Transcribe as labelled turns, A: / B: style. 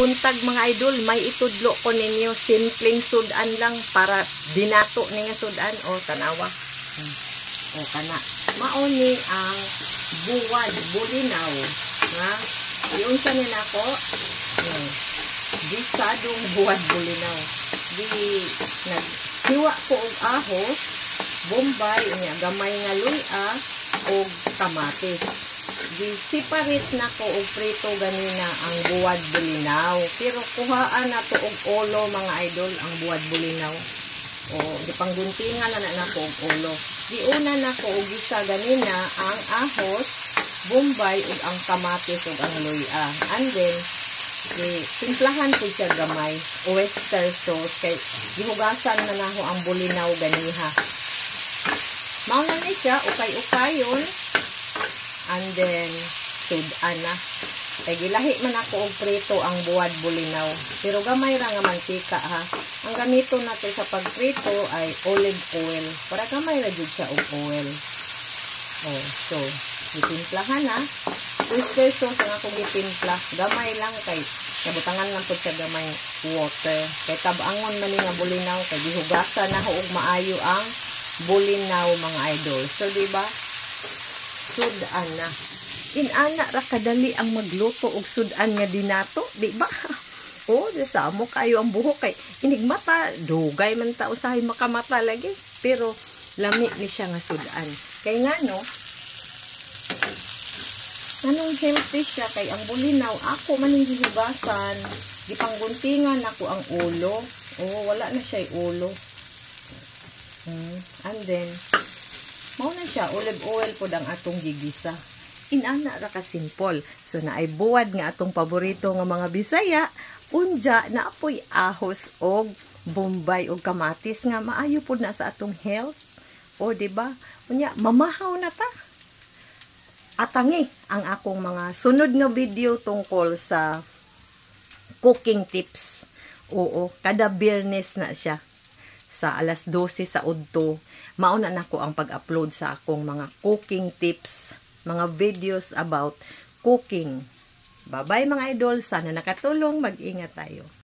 A: buntag mga idol, may itudlo ko ninyo, simpleng sudan lang para dinato niya sudan. O, tanawa. O, kana. Mauni ang buwad, bulinaw. Nga, yun siya nila ko. Gisadong buwad, bulinaw. Naghiwa ko og ahos, bombay, gamay nga luya, og kamatis. Separate na ko og prito ganina ang buwad bulinaw. Pero kuhaan na to og ulo mga idol, ang buwad bulinaw. O, dipangguntingan na ko og ulo. Diuna na ko og isa ganina ang ahos, bombay, ug ang kamatis ug ang luya. And then, timplahan ko siya gamay, oyster sauce, kay gihugasan na naho ang bulinaw ganiha. Mauna ni siya, ukay-ukayon, and then, sudan na. Kaya gilahi man ako og prito ang buwad bulinaw. Pero gamay ra nga mantika ha. Ang gamito nato sa pagprito ay olive oil. Para gamay ra jud siya og oil. Oh, so, gitimplahan na. Oyster sauce ang ako gitimpla. Gamay lang kay nabutangan lang po siya gamay water. Kay tabangon man ni nga bulinaw. Kay gihugasan na og maayo ang bulinaw mga idol. So, diba? Sudan na. Inana ra kadali ang magluto og sudan nga dinato, di ba? O, samo kayo ang buhok kay inigmata, dugay man ta usahay makamata lagi, pero lami ni siya nga sudan. Kay nga no, anong healthy siya kay ang bulinaw ako man ning gihugasan, gipangguntingan ako ang ulo. Oh, wala na siya ulo. And then mao na siya olive oil pod ang atong gigisa. Inana ra ka simple. So naay buwad nga atong paborito nga mga Bisaya, unja na apoy ahos og bombay og kamatis nga maayo pod na sa atong health. O di ba? Unya mamahaw na ta. Atangi ang akong mga sunod nga video tungkol sa cooking tips. Oo, kada Biyernes na siya. Sa alas 12 sa udto, mauna na ko ang pag-upload sa akong mga cooking tips, mga videos about cooking. Bye-bye mga idol, sana nakatulong, mag-ingat tayo.